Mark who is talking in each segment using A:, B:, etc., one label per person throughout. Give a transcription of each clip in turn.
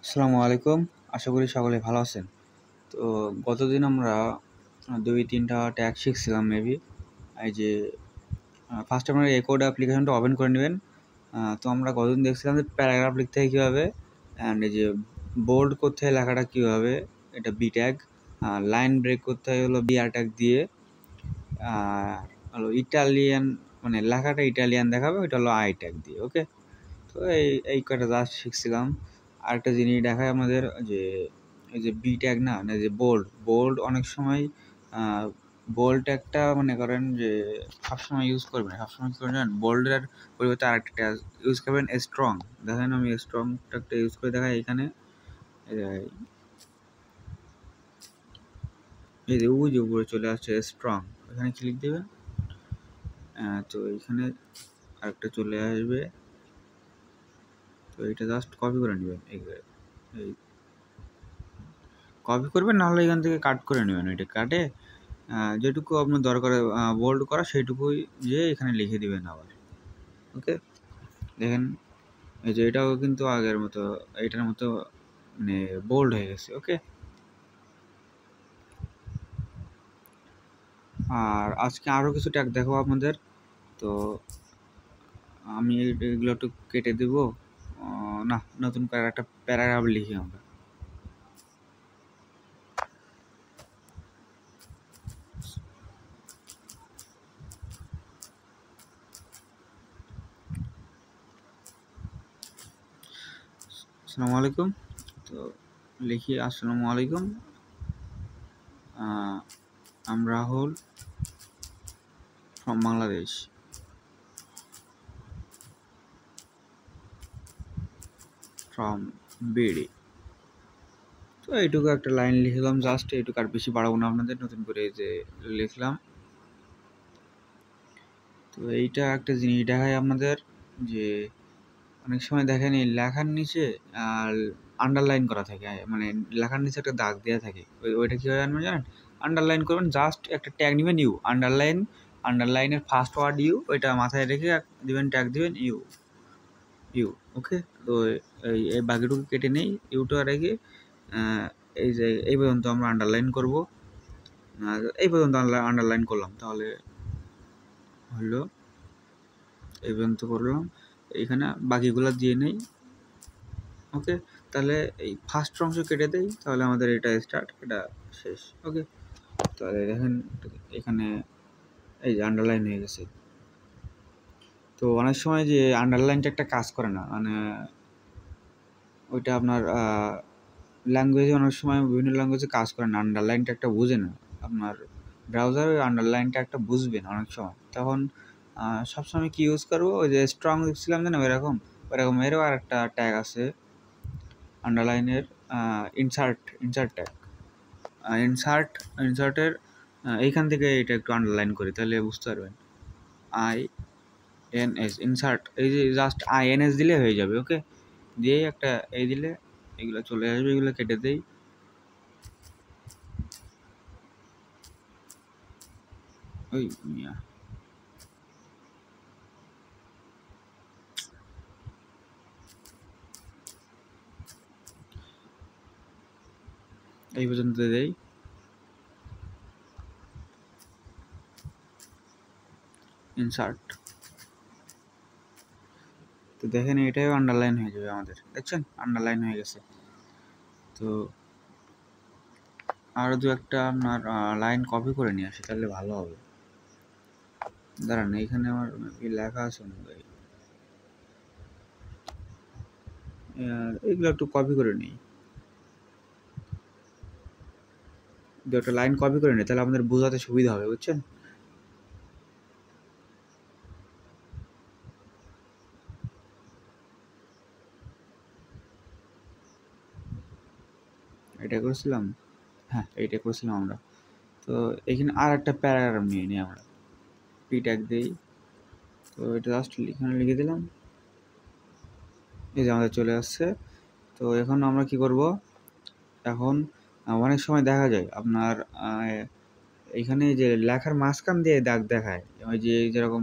A: আসসালামু আলাইকুম। আশা করি সকলে ভালো আছেন। তো গতদিন আমরা ২-৩টা ট্যাগ শিখছিলাম মেবি। এই যে ফার্স্ট আপনারা কোড অ্যাপ্লিকেশনটা ওপেন করে নেবেন। তো আমরা গতদিন দেখছিলাম যে প্যারাগ্রাফ লিখতে হয় কীভাবে, অ্যান্ড এই যে বোল্ড করতে হয় লেখাটা কীভাবে, এটা বি ট্যাগ। লাইন ব্রেক করতে হয় হলো বিআর ট্যাগ দিয়ে। হলো ইটালিয়ান, মানে লেখাটা ইটালিয়ান দেখাবে, ওইটা হলো আই ট্যাগ দিয়ে। ওকে, তো এই কয়টা জাস্ট শিখছিলাম। আরেকটা জিনিস দেখায় আমাদের যে এই যে বি ট্যাগ না, যে বোল্ড অনেক সময় বোল্ড একটা মনে করেন যে সবসময় ইউজ করবেন, সবসময় কী করবেন বোল্ডের পরিবর্তে আরেকটা ট্যাগ ইউজ করবেন, স্ট্রং। দেখেন আমি স্ট্রং ট্যাগটা ইউজ করে দেখাই এখানে। এই যে ওই যে উপরে চলে আসছে স্ট্রং, এখানে ক্লিক দেবেন। তো এখানে আরেকটা চলে আসবে, তো এটা জাস্ট কপি করে নেবেন। এই কপি করবেন, নাহলে এখান থেকে কাট করে নেবেন। ওইটা কাটে যেটুকু আপনার দরকার বোল্ড করা সেইটুকুই যে এখানে লিখে দিবেন আবার। ওকে, দেখেন এই যে এটাও কিন্তু আগের মতো এটার মতো মানে বোল্ড হয়ে গেছে। ওকে, আর আজকে আরও কিছু ট্যাগ দেখাবো আপনাদের। তো আমি এগুলো একটু কেটে দেব না, নতুন করে একটা প্যারাগ্রাফ লিখি আমরা। আসসালামু আলাইকুম। তো লিখি আসসালামু আলাইকুম, I'm Rahul from Bangladesh. From BD. তো এইটুকু একটা লাইন লিখলাম, জাস্ট এইটুকু, আর বেশি বাড়াবো না আপনাদের। নতুন করে যে লিখলাম, তো এইটা একটা জিনিস দেখায় আপনাদের যে অনেক সময় দেখেন এই লেখার নিচে আর আন্ডারলাইন করা থাকে, মানে লেখার নিচে একটা দাগ দেওয়া থাকে। ওইটা কীভাবে আনবেন জানেন? আন্ডারলাইন করবেন, জাস্ট একটা ট্যাগ নেবেন ইউ, আন্ডারলাইনের ফার্স্ট ওয়ার্ড ইউ, ওইটা মাথায় রেখে দিবেন, ট্যাগ দিবেন ইউ। ওকে, তো এই বাকিটুকু কেটে নেই, ইউটা রেখে এই যে এই পর্যন্ত আমরা আন্ডারলাইন করব। এই পর্যন্ত আন্ডারলাইন করলাম, তাহলে হলো এই পর্যন্ত করলাম। এইখানে বাকিগুলো দিয়ে নেই। ওকে, তাহলে এই ফার্স্ট অংশ কেটে দেই, তাহলে আমাদের এটা স্টার্ট, এটা শেষ। ওকে, তাহলে দেখেন এখানে এই যে আন্ডারলাইন হয়ে গেছে। তো অনেক সময় যে আন্ডারলাইনটা একটা কাজ করে না, মানে ওইটা আপনার ল্যাঙ্গুয়েজে অনেক সময় বিভিন্ন ল্যাঙ্গুয়েজে কাজ করে না, আন্ডারলাইনটা একটা বুঝে না। আপনার ব্রাউজার ওই আন্ডারলাইনটা একটা বুঝবে না অনেক সময়। তখন সবসময় কী ইউজ করবো, ওই যে স্ট্রং লিখছিলাম যেন ওইরকম এরও আর একটা ট্যাগ আছে আন্ডারলাইনের, ইনসার্ট ট্যাগ। ইনসার্টের এইখান থেকে এটা একটু আন্ডারলাইন করি, তাহলে বুঝতে পারবেন। INS ইনসার্ট, এই যে জাস্ট INS দিলে হয়ে যাবে। ওকে, দিয়েই একটা এই দিলে এগুলো চলে আসবে, এগুলো কেটে দেই। ওই মিয়া, এই পর্যন্ত দেই। ইনসার্ট, তো দেখেন এটাও আন্ডারলাইন হয়ে যাবে আমাদের, দেখছেন আন্ডারলাইন হয়ে গেছে। তো আরও দু একটা আপনার লাইন কপি করে নিয়ে আসি, তাহলে ভালো হবে। দাঁড়ান, এইখানে আমার লেখা আছে অনুযায়ী এগুলো একটু কপি করে নিই, দু একটা লাইন কপি করে নিই, তাহলে আমাদের বোঝাতে সুবিধা হবে, বুঝছেন। এটা করেছিলাম, হ্যাঁ এইটা করেছিলাম আমরা। তো এখানে আর একটা প্যারাগ্রাফ নিয়ে নিই আমরা, পি ট্যাগ দিই। তো এটা জাস্ট এখানে লিখে দিলাম, এই যে আমাদের চলে আসছে। তো এখন আমরা কি করব, এখন অনেক সময় দেখা যায় আপনার এইখানে যে লেখার মাঝখান দিয়ে দাগ দেখায়, ওই যে যেরকম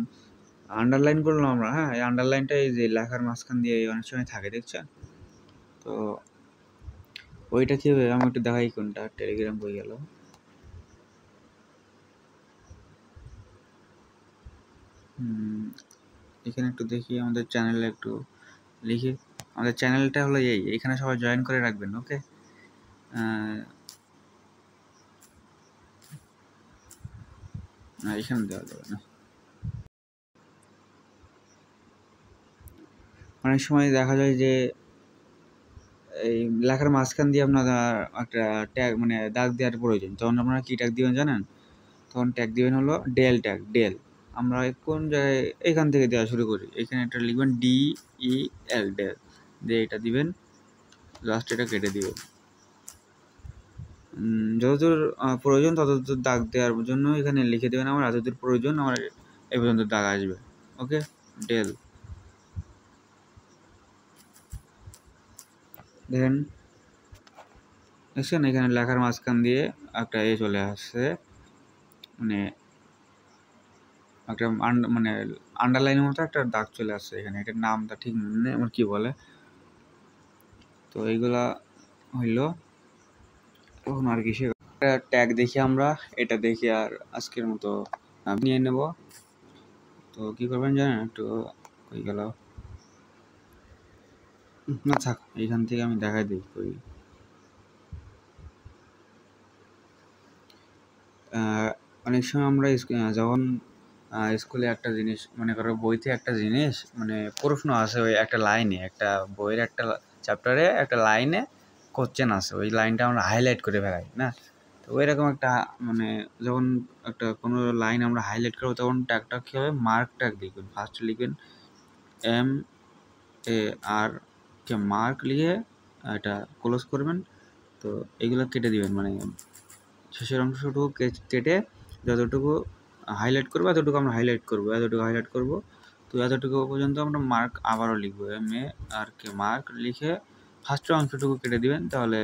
A: আন্ডারলাইন করলাম আমরা, হ্যাঁ এই আন্ডারলাইনটা এই যে লেখার মাঝখান দিয়ে অনেক সময় থাকে, দেখছেন। তো ওইটা কীভাবে আমি একটু দেখাই, কোনটা টেলিগ্রাম হয়ে গেল। এখানে একটু দেখি, আমাদের চ্যানেলে একটু লিখি। আমাদের চ্যানেলটা হলো এইখানে সবাই জয়েন করে রাখবেন, ওকে। এখানে দেওয়া যাবে না, অনেক সময় দেখা যায় যে এই লেখার মাঝখান দিয়ে আপনার একটা ট্যাগ মানে দাগ দেওয়ার প্রয়োজন, তখন আপনারা কী ট্যাগ দিবেন জানেন? তখন ট্যাগ দিবেন হলো ডেল ট্যাগ, ডেল। আমরা কোন জায়গায় এখান থেকে দেওয়া শুরু করি, এখানে একটা লিখবেন DEL, ডেল দিয়ে এটা দিবেন, লাস্ট এটা কেটে দিবেন। যতদূর প্রয়োজন ততদূর দাগ দেওয়ার জন্য এখানে লিখে দেবেন আমার এতদূর প্রয়োজন, আমার এই পর্যন্ত দাগ আসবে, ওকে। ডেল দেখেন, দেখছেন এখানে লেখার মাঝখান দিয়ে একটা চলে আসছে, মানে একটা মানে আন্ডারলাইনের মতো একটা দাগ চলে আসছে এখানে। এটার নামটা ঠিক মনে নেই আমার কী বলে। তো এইগুলা হইল তখন আর কি একটা ট্যাগ দেখি আমরা, এটা দেখি আর আজকের মতো নিয়ে নেব। তো কী করবেন জানেন, একটু কই গেল না, থাক এইখান থেকে আমি দেখাই দিই। কই অনেক সময় আমরা যখন স্কুলে একটা জিনিস মনে করো, বইতে একটা জিনিস মানে প্রশ্ন আছে, ওই একটা লাইনে, একটা বইয়ের একটা চ্যাপ্টারে একটা লাইনে কোশ্চেন আছে, ওই লাইনটা আমরা হাইলাইট করে ফেলাই না। তো ওইরকম একটা মানে যখন একটা কোনো লাইন আমরা হাইলাইট করবো, তখন ট্যাগটা কী হবে, মার্ক ট্যাগ লিখবেন। ফার্স্টে লিখবেন MAR কে মার্ক লিখে এটা ক্লোজ করবেন। তো এগুলো কেটে দিবেন, মানে শেষের অংশটুকু কেটে যতটুকু হাইলাইট করবো এতটুকু আমরা হাইলাইট করবো, এতটুকু হাইলাইট করবো। তো এতটুকু পর্যন্ত আমরা মার্ক আবারও লিখবো, MAR কে মার্ক লিখে ফার্স্টের অংশটুকু কেটে দিবেন। তাহলে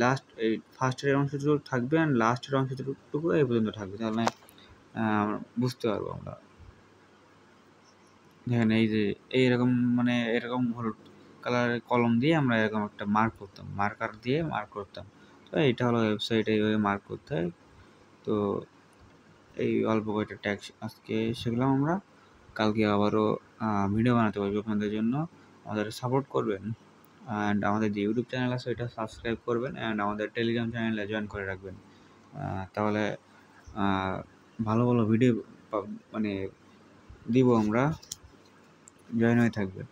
A: লাস্ট এই ফার্স্টের অংশটুকু থাকবে আর লাস্টের অংশটুকু এই পর্যন্ত থাকবে, তাহলে বুঝতে পারবো আমরা। দেখেন এই যে এইরকম মানে এরকম হলুদ কালারের কলম দিয়ে আমরা এরকম একটা মার্ক করতাম, মার্কার দিয়ে মার্ক করতাম। তো এইটা হলো ওয়েবসাইট, এইভাবে মার্ক করতে হয়। তো এই অল্প কয়েকটা ট্যাগ আজকে শিখলাম আমরা, কালকে আবারও ভিডিও বানাতে পারবো আপনাদের জন্য। আমাদের সাপোর্ট করবেন, অ্যান্ড আমাদের যে ইউটিউব চ্যানেল আছে ওইটা সাবস্ক্রাইব করবেন, অ্যান্ড আমাদের টেলিগ্রাম চ্যানেলে জয়েন করে রাখবেন। তাহলে ভালো ভালো ভিডিও মানে দিব আমরা, জয়েন হয়ে থাকবেন।